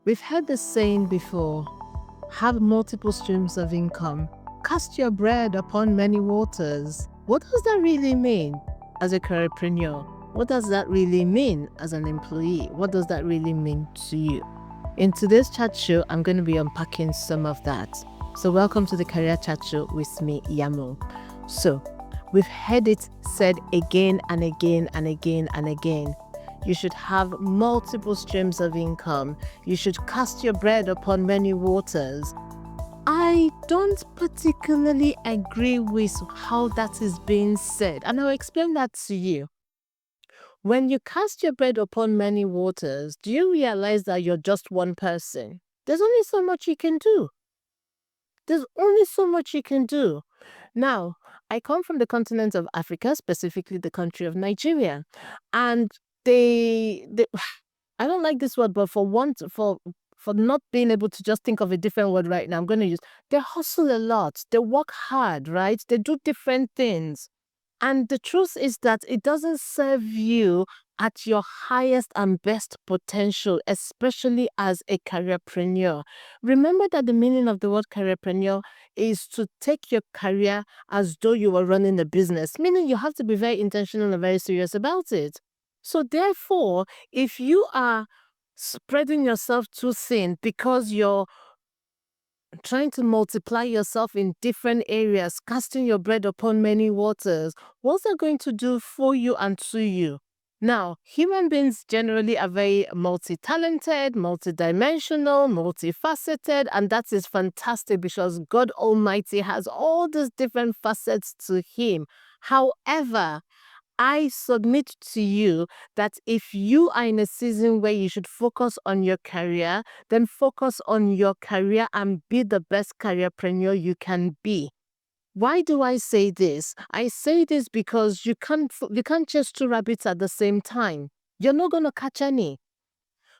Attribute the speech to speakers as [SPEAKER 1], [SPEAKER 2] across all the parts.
[SPEAKER 1] We've heard the saying before, have multiple streams of income. Cast your bread upon many waters. What does that really mean as a careerpreneur? What does that really mean as an employee? What does that really mean to you? In today's chat show, I'm going to be unpacking some of that. So welcome to the Career Chat Show with me, Yanmo. So we've heard it said again and again and again and again. You should have multiple streams of income. You should cast your bread upon many waters. I don't particularly agree with how that is being said, and I'll explain that to you. When you cast your bread upon many waters, do you realize that you're just one person? There's only so much you can do. There's only so much you can do. Now, I come from the continent of Africa, specifically the country of Nigeria, and they I don't like this word, but for not being able to just think of a different word right now, I'm going to use, they hustle a lot. They work hard, right? They do different things. And the truth is that it doesn't serve you at your highest and best potential, especially as a careerpreneur. Remember that the meaning of the word careerpreneur is to take your career as though you were running a business, meaning you have to be very intentional and very serious about it. So therefore, if you are spreading yourself too thin because you're trying to multiply yourself in different areas, casting your bread upon many waters, what's that going to do for you and to you? Now, human beings generally are very multi-talented, multi-dimensional, multifaceted, and that is fantastic because God Almighty has all these different facets to Him. However, I submit to you that if you are in a season where you should focus on your career, then focus on your career and be the best careerpreneur you can be. Why do I say this? I say this because you can't chase two rabbits at the same time. You're not going to catch any.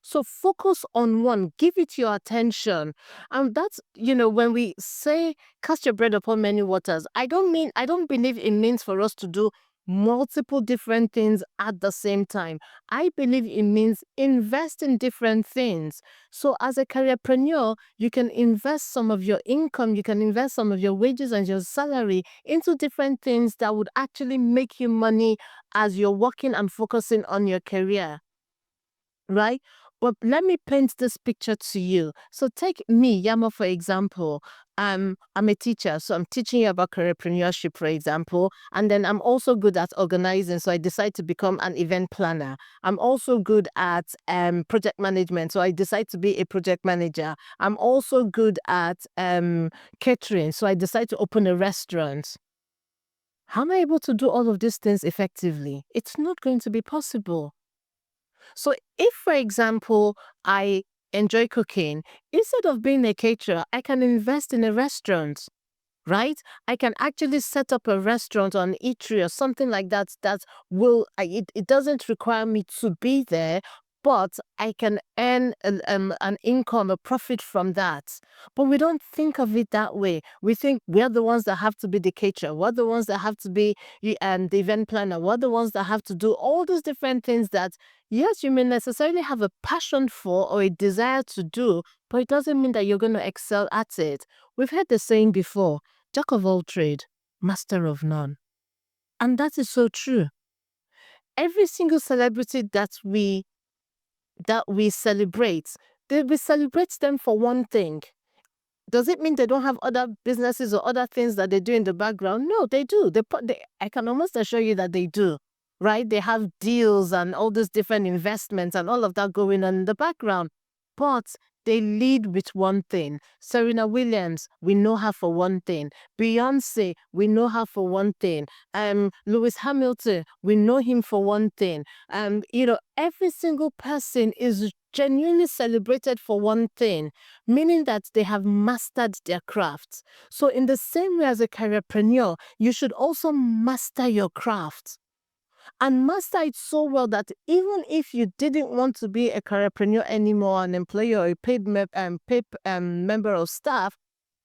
[SPEAKER 1] So focus on one, give it your attention. And that's, when we say cast your bread upon many waters, I don't believe it means for us to do multiple different things at the same time. I believe it means invest in different things. So as a careerpreneur, you can invest some of your income, you can invest some of your wages and your salary into different things that would actually make you money as you're working and focusing on your career, right? But let me paint this picture to you. So take me, Yama, for example. I'm a teacher, so I'm teaching you about careerpreneurship, for example. And then I'm also good at organizing, so I decide to become an event planner. I'm also good at project management, so I decide to be a project manager. I'm also good at catering, so I decide to open a restaurant. How am I able to do all of these things effectively? It's not going to be possible. So if, for example, I enjoy cooking, instead of being a caterer, I can invest in a restaurant, right? I can actually set up a restaurant or an eatery or something like that it doesn't require me to be there, but I can earn an income, a profit from that. But we don't think of it that way. We think we're the ones that have to be the caterer. We're the ones that have to be the event planner. We're the ones that have to do all those different things that, yes, you may necessarily have a passion for or a desire to do, but it doesn't mean that you're going to excel at it. We've heard the saying before, jack of all trade, master of none. And that is so true. Every single celebrity that we celebrate, we celebrate them for one thing. Does it mean they don't have other businesses or other things that they do in the background? No, they do. I can almost assure you that they do, right? They have deals and all these different investments and all of that going on in the background. But they lead with one thing. Serena Williams, we know her for one thing. Beyonce, we know her for one thing. Lewis Hamilton, we know him for one thing. Every single person is genuinely celebrated for one thing, meaning that they have mastered their craft. So in the same way as a careerpreneur, you should also master your craft and master it so well that even if you didn't want to be a careerpreneur anymore, an employee or a paid member of staff,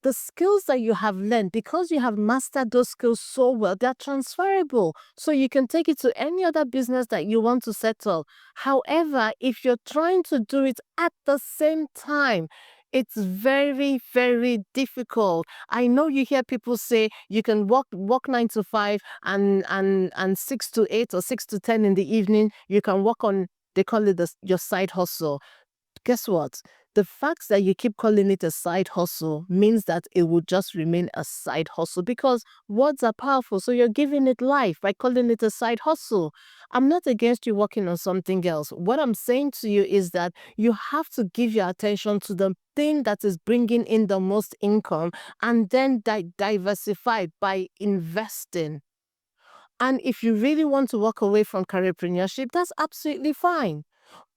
[SPEAKER 1] the skills that you have learned, because you have mastered those skills so well, they're transferable. So you can take it to any other business that you want to settle. However, if you're trying to do it at the same time, it's very, very difficult. I know you hear people say you can work 9 to 5 and 6 to 8 or 6 to 10 in the evening. You can work on, they call it your side hustle. Guess what? The fact that you keep calling it a side hustle means that it will just remain a side hustle, because words are powerful. So you're giving it life by calling it a side hustle. I'm not against you working on something else. What I'm saying to you is that you have to give your attention to the thing that is bringing in the most income, and then diversify by investing. And if you really want to walk away from careerpreneurship, that's absolutely fine.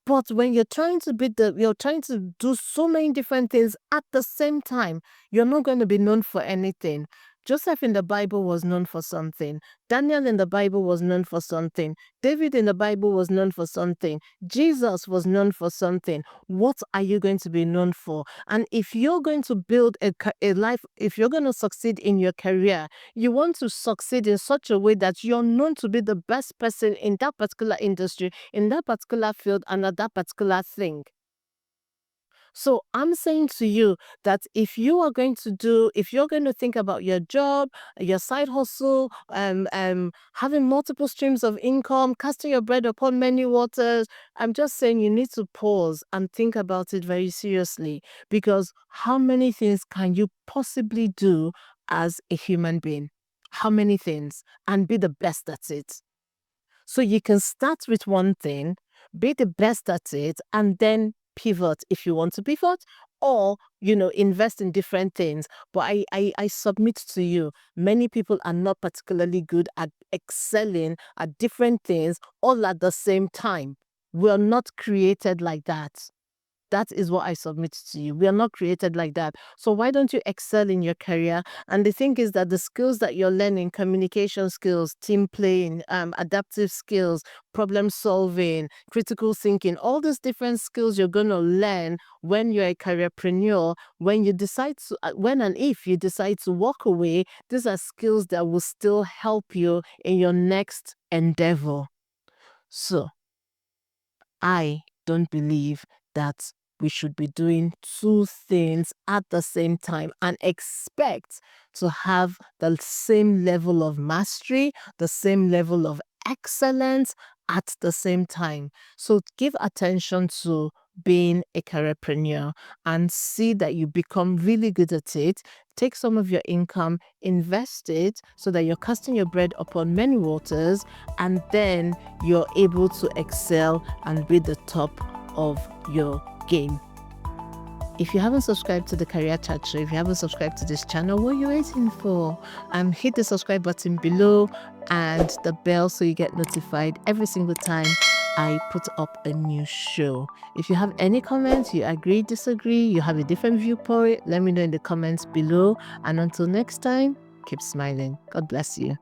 [SPEAKER 1] But when you're trying to you're trying to do so many different things at the same time, you're not going to be known for anything. Joseph in the Bible was known for something. Daniel in the Bible was known for something. David in the Bible was known for something. Jesus was known for something. What are you going to be known for? And if you're going to build a life, if you're going to succeed in your career, you want to succeed in such a way that you're known to be the best person in that particular industry, in that particular field, and at that particular thing. So I'm saying to you that if you're going to think about your job, your side hustle, having multiple streams of income, casting your bread upon many waters, I'm just saying you need to pause and think about it very seriously, because how many things can you possibly do as a human being? How many things? And be the best at it. So you can start with one thing, be the best at it, and then pivot if you want to pivot, or invest in different things. But I submit to you, many people are not particularly good at excelling at different things all at the same time. We're not created like that. That is what I submit to you. We are not created like that. So why don't you excel in your career? And the thing is that the skills that you're learning, communication skills, team playing, adaptive skills, problem solving, critical thinking, all these different skills you're going to learn when you're a careerpreneur, when and if you decide to walk away, these are skills that will still help you in your next endeavor. So I don't believe that we should be doing two things at the same time and expect to have the same level of mastery, the same level of excellence at the same time. So give attention to being a careerpreneur and see that you become really good at it. Take some of your income, invest it so that you're casting your bread upon many waters, and then you're able to excel and be the top of your game. If you haven't subscribed to the Career Chat Show, if you haven't subscribed to this channel, what are you waiting for? Hit the subscribe button below and the bell so you get notified every single time I put up a new show. If you have any comments, you agree, disagree, you have a different viewpoint, let me know in the comments below. And until next time, keep smiling. God bless you.